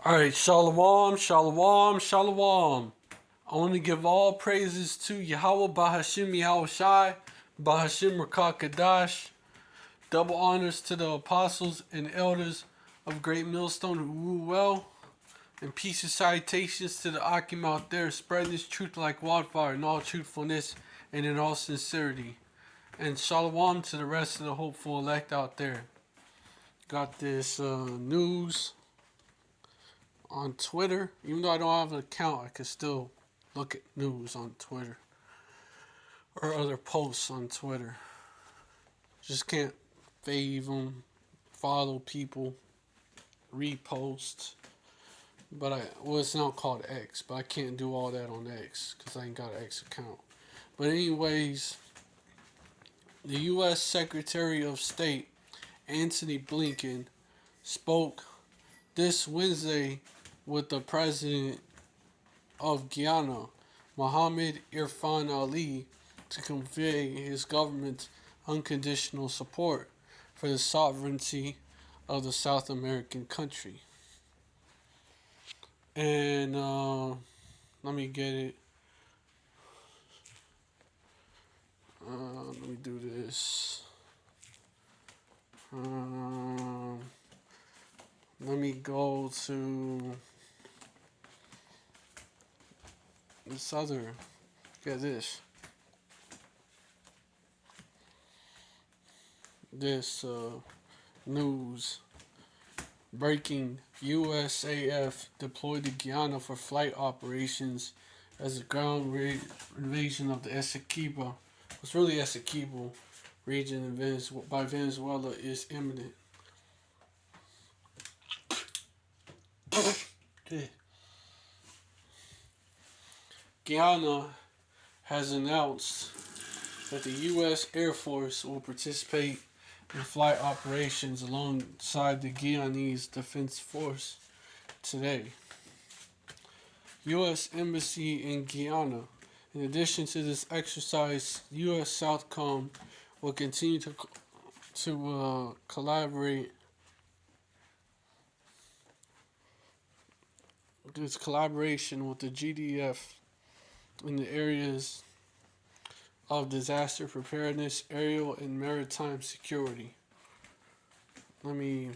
Alright, Shalom, Shalom, Shalom. I want to give all praises to Yahweh Bahashim Yahweh Shai, Bahashim Rakakadash. Double honors to the apostles and elders of Great Millstone who rule well. And peace and salutations to the Akim out there spreading this truth like wildfire in all truthfulness and in all sincerity. And Shalom to the rest of the hopeful elect out there. Got this news on Twitter. Even though I don't have an account, I can still look at news on Twitter or other posts on Twitter. Just can't fave them, follow people, repost. It's not called X, but I can't do all that on X because I ain't got an X account. But anyways, the U.S. Secretary of State Antony Blinken spoke this Wednesday with the president of Guyana, Mohamed Irfan Ali, to convey his government's unconditional support for the sovereignty of the South American country. And let me get it. Let me do this. Let me go to this other. Get this. This news. Breaking: USAF deployed to Guyana for flight operations as the ground invasion of the Essequibo, what's really Essequibo region by Venezuela is imminent. Guyana has announced that the U.S. Air Force will participate in flight operations alongside the Guyanese Defense Force today. U.S. Embassy in Guyana. In addition to this exercise, U.S. Southcom will continue to collaborate. This collaboration with the GDF in the areas of disaster preparedness, aerial, and maritime security. Let me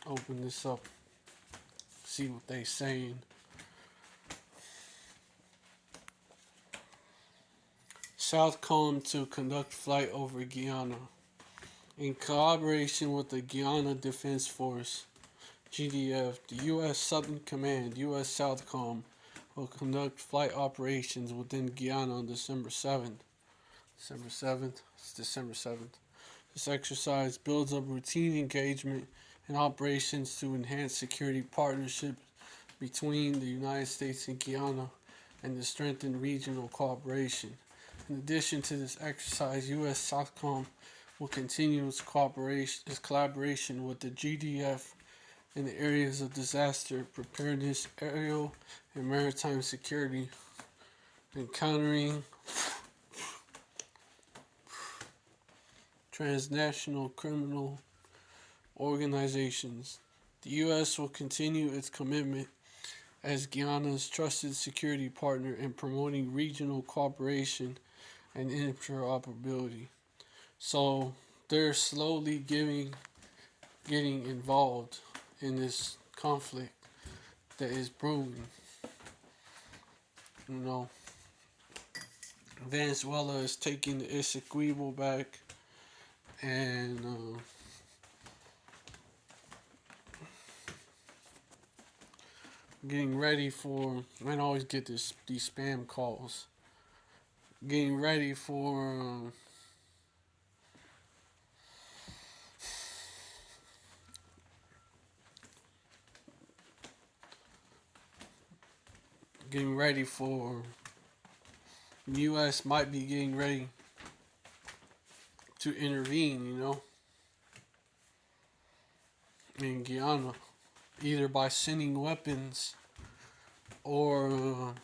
open this up, see what they're saying. Southcom to conduct flight over Guyana. In collaboration with the Guyana Defense Force, GDF, the U.S. Southern Command, U.S. Southcom, will conduct flight operations within Guyana on December 7th. December 7th? It's December 7th. This exercise builds up routine engagement and operations to enhance security partnerships between the United States and Guyana and to strengthen regional cooperation. In addition to this exercise, U.S. Southcom will continue its collaboration with the GDF in the areas of disaster preparedness, aerial and maritime security, encountering transnational criminal organizations. The U.S. will continue its commitment as Guyana's trusted security partner in promoting regional cooperation and interoperability. So they're slowly getting involved in this conflict that is brewing. You know, Venezuela is taking the Essequibo back, and getting ready for. I always get these spam calls. Getting ready for. Getting ready for. The U.S. might be getting ready to intervene, in Guyana, either by sending weapons or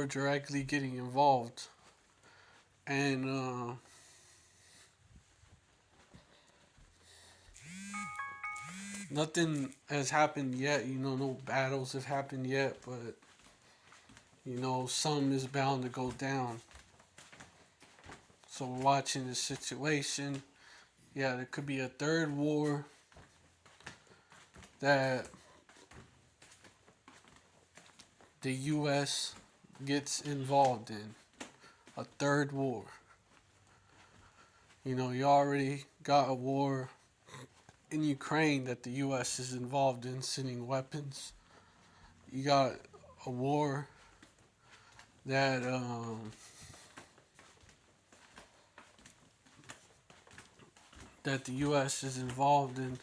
directly getting involved. And Nothing has happened yet. No battles have happened yet, but some is bound to go down. So we're watching the situation. Yeah, there could be a third war that the U.S. gets involved in. A third war. You already got a war in Ukraine that the U.S. is involved in, sending weapons. You got a war that that the U.S. is involved in,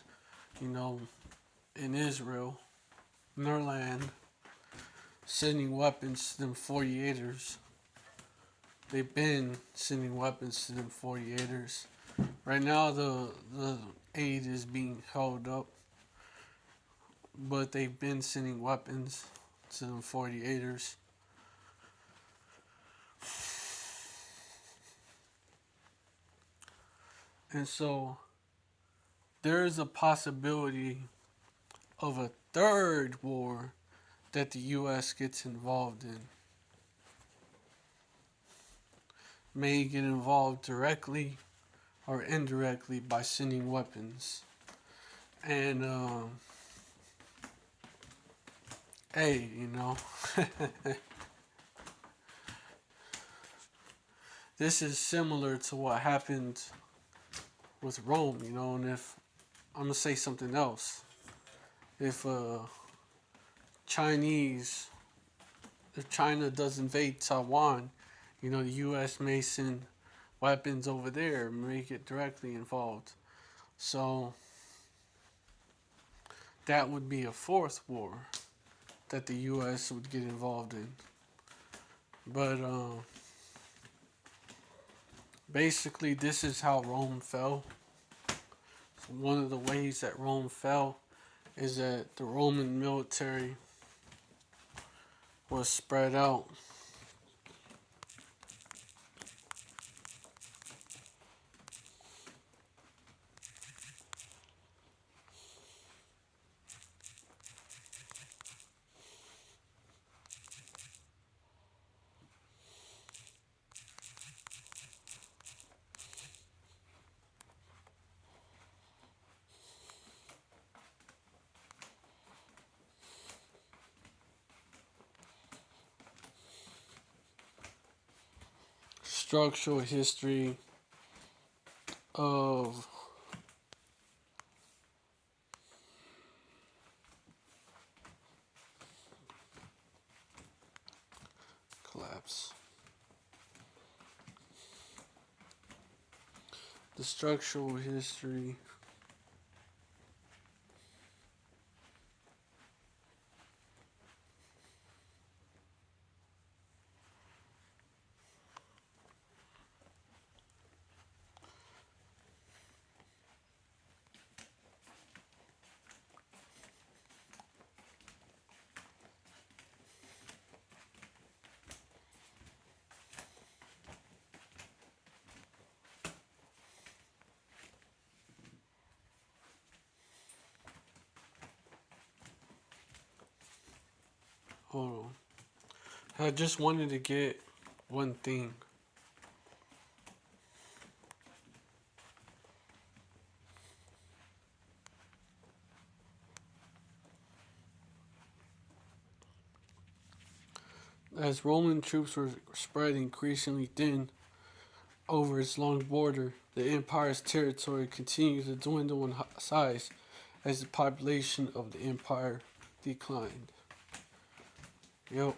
you know, in Israel, in their land, sending weapons to them 48ers. They've been sending weapons to them 48ers. Right now, the aid is being held up, but they've been sending weapons to them 48ers. And so there is a possibility of a third war that the U.S. gets involved in. May get involved directly or indirectly by sending weapons. And, hey, this is similar to what happened with Rome, and if I'm going to say something else, if Chinese, if China does invade Taiwan, the U.S. may send weapons over there, may get directly involved. So that would be a fourth war that the U.S. would get involved in. But basically, this is how Rome fell. So one of the ways that Rome fell is that the Roman military was spread out. Structural history of collapse. The structural history hold on. I just wanted to get one thing. As Roman troops were spread increasingly thin over its long border, the empire's territory continued to dwindle in size as the population of the empire declined. Yep.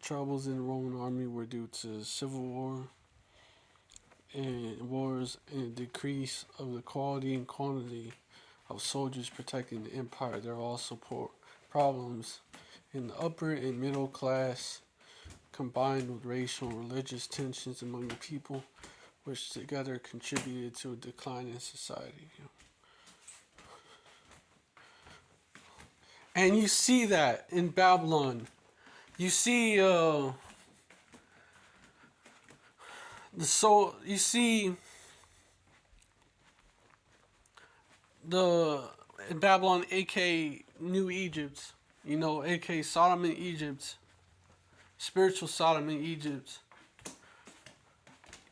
Troubles in the Roman army were due to civil war and wars and a decrease of the quality and quantity of soldiers protecting the empire. There are also problems in the upper and middle class, combined with racial and religious tensions among the people, which together contributed to a decline in society. And you see that in Babylon. You see you see the in Babylon, aka New Egypt, aka Sodom and Egypt, spiritual Sodom and Egypt.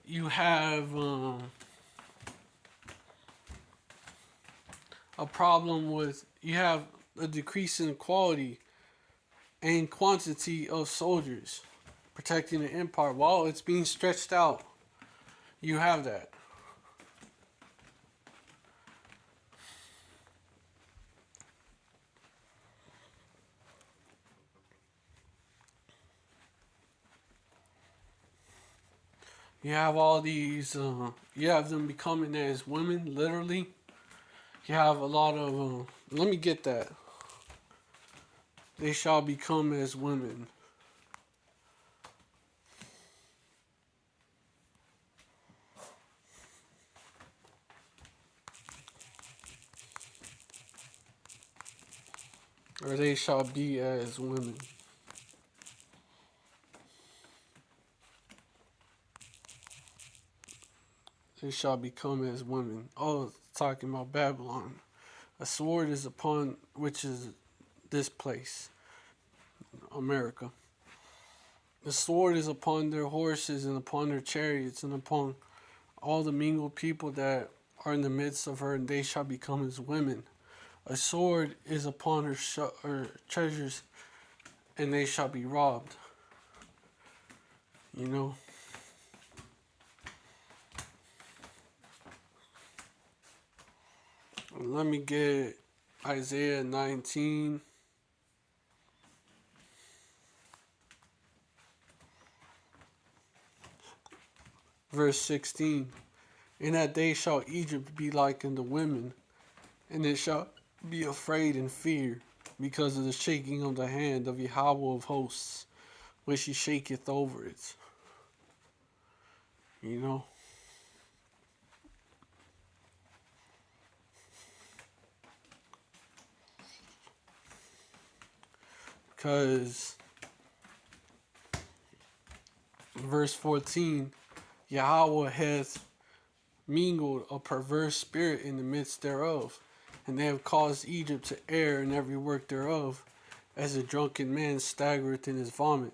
You have a problem with, you have a decrease in quality and quantity of soldiers protecting the empire while it's being stretched out. You have that. You have all these, you have them becoming as women, literally. You have a lot of, let me get that. They shall become as women. Or they shall be as women. They shall become as women. Oh, talking about Babylon. A sword is upon, which is this place, America. The sword is upon their horses and upon their chariots and upon all the mingled people that are in the midst of her, and they shall become as women. A sword is upon her treasures, and they shall be robbed. You know? Let me get Isaiah 19. Verse 16. In that day shall Egypt be like unto women, and it shall be afraid and fear, because of the shaking of the hand of Yahweh of hosts, which he shaketh over it. You know? Because verse 14, Yahweh hath mingled a perverse spirit in the midst thereof, and they have caused Egypt to err in every work thereof, as a drunken man staggereth in his vomit.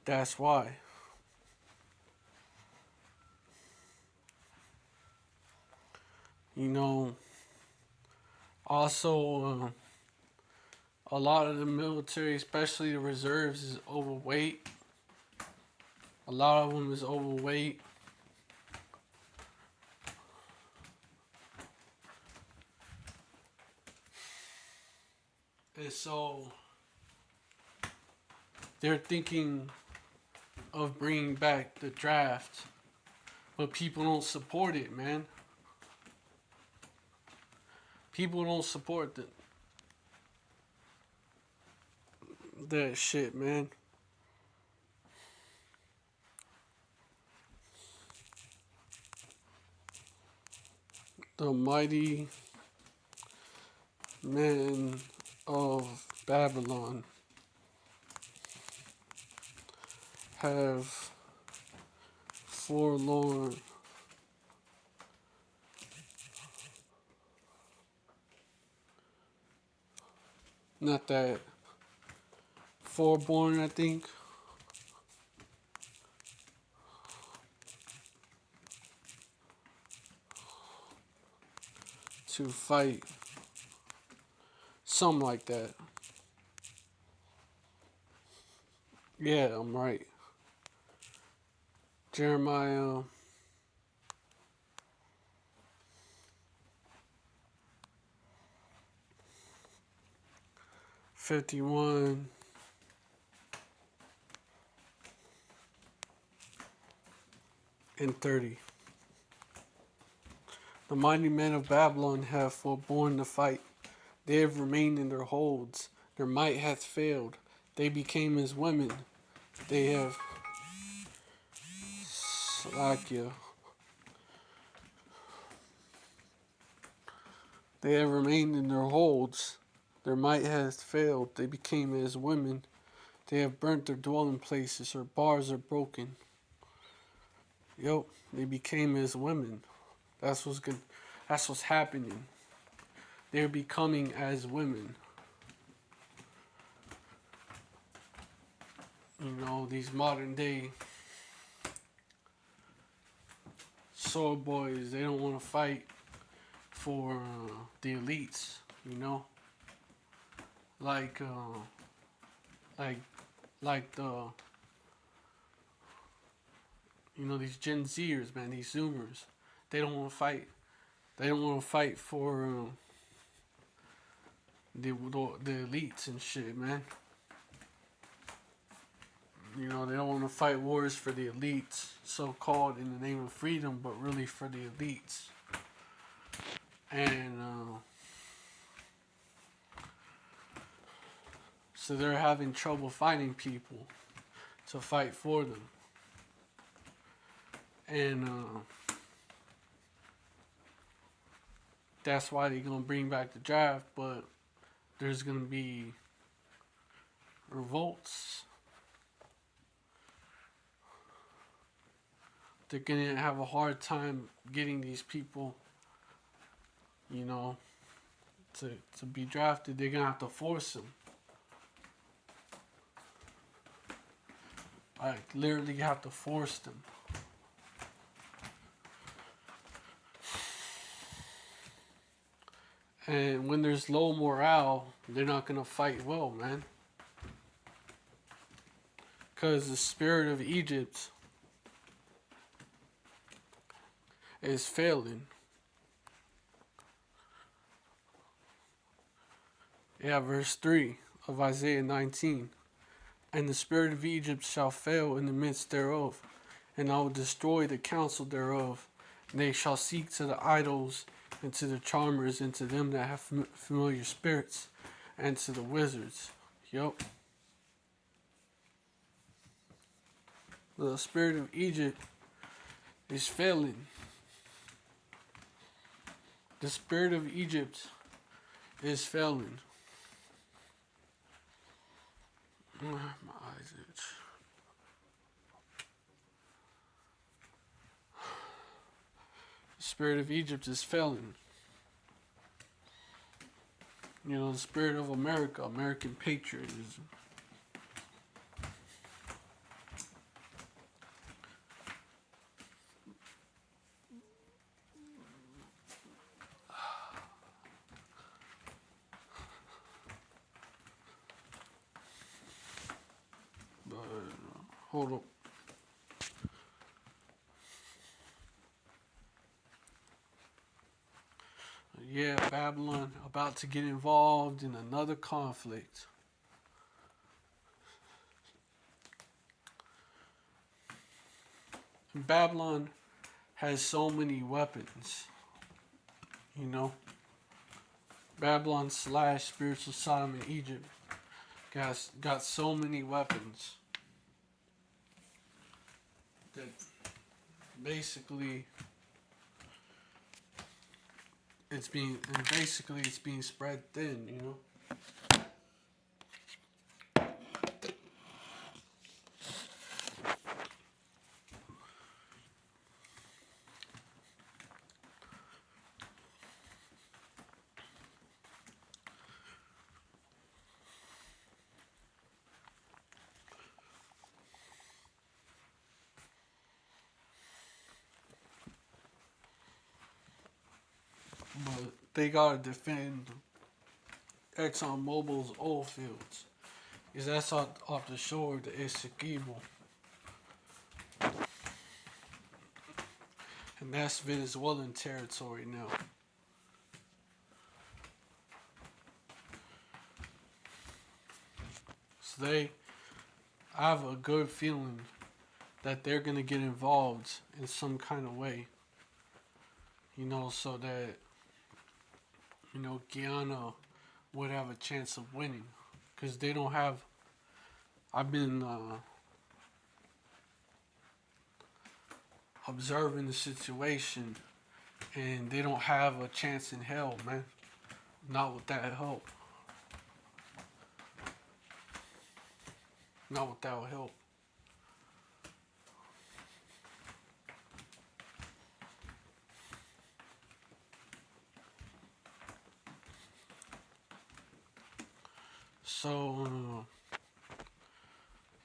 That's why. You know, also, a lot of the military, especially the reserves, is overweight. A lot of them is overweight. And so they're thinking of bringing back the draft, but people don't support it, man. People don't support that shit, man. The mighty men of Babylon have forlorn not that forborn, I think, to fight, something like that. Yeah, I'm right. Jeremiah 51 and 30. The mighty men of Babylon have forborne to fight. They have remained in their holds. Their might hath failed. They became as women. They have Slovakia. They have remained in their holds. Their might has failed. They became as women. They have burnt their dwelling places. Her bars are broken. Yup, they became as women. That's what's good. That's what's happening. They're becoming as women. You know, these modern day soul boys, they don't want to fight for the elites, you know? Like, like, like the, you know, these Gen Zers, man, these Zoomers. They don't want to fight. They don't want to fight for the elites and shit, man. You know, they don't want to fight wars for the elites, so called in the name of freedom, but really for the elites. And so they're having trouble finding people to fight for them. And that's why they're going to bring back the draft, but there's going to be revolts. They're going to have a hard time getting these people, you know, to be drafted. They're going to have to force them. Like, literally have to force them. And when there's low morale, they're not going to fight well, man. Because the spirit of Egypt is failing. Yeah, verse 3 of Isaiah 19. And the spirit of Egypt shall fail in the midst thereof, and I will destroy the counsel thereof. And they shall seek to the idols, and to the charmers, and to them that have familiar spirits, and to the wizards. Yup. The spirit of Egypt is failing. The spirit of Egypt is failing. My eyes itch. The spirit of Egypt is failing. You know, the spirit of America, American patriotism. But, hold up. Yeah, Babylon about to get involved in another conflict. Babylon has so many weapons, you know. Babylon / spiritual Sodom and Egypt got so many weapons that basically it's being spread thin, you know. But they gotta defend ExxonMobil's oil fields, because that's off the shore of the Essequibo, and that's Venezuelan territory now. So I have a good feeling that they're gonna get involved in some kind of way, you know, so that, you know, Guyana would have a chance of winning, because they don't have. I've been observing the situation, and they don't have a chance in hell, man. Not with that help. Not without help. So,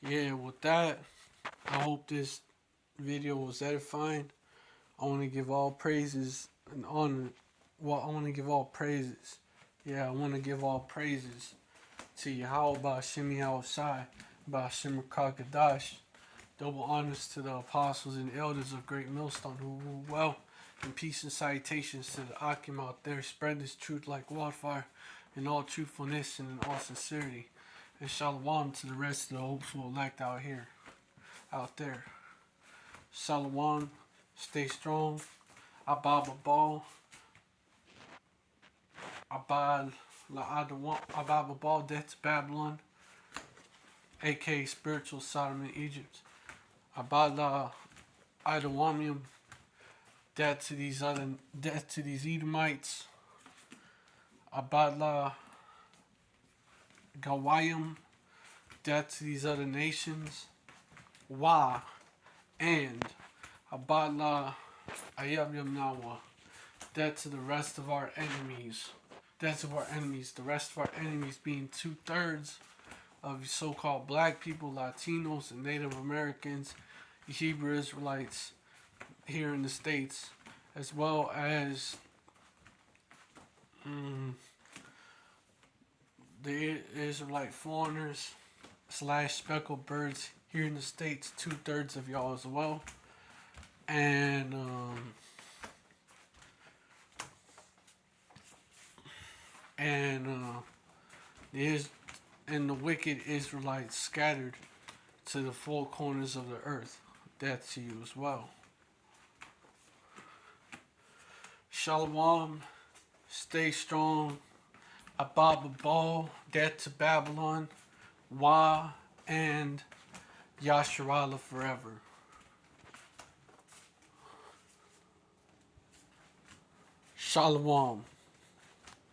yeah, with that, I hope this video was edifying. I want to give all praises and honor. Well, I want to give all praises. Yeah, I want to give all praises to Yahweh Ba'Shem Yahushai, Ba'Shem Rakakadash. Double honors to the apostles and elders of Great Millstone who rule well. And peace and salutations to the Akim out there. Spread this truth like wildfire in all truthfulness and in all sincerity. And shalom to the rest of the hopeful elect out here, out there. Shalom, stay strong. Abba Babal. Abad Abba Babal, death to Babylon, aka spiritual Sodom and Egypt. Abad La Idawamium, death to these Edomites. Abad La Gawayim, death to these other nations. Wa and Abad La Ayab Nawa, death to the rest of our enemies. Death of our enemies. The rest of our enemies being 2/3 of so-called black people, Latinos, and Native Americans, Hebrew Israelites here in the States, as well as the Israelite foreigners / speckled birds here in the States, 2/3 of y'all as well. And the wicked Israelites scattered to the four corners of the earth. Death to you as well. Shalom, stay strong. Abba Babal, death to Babylon. Wa and Yasharallah forever. Shalom.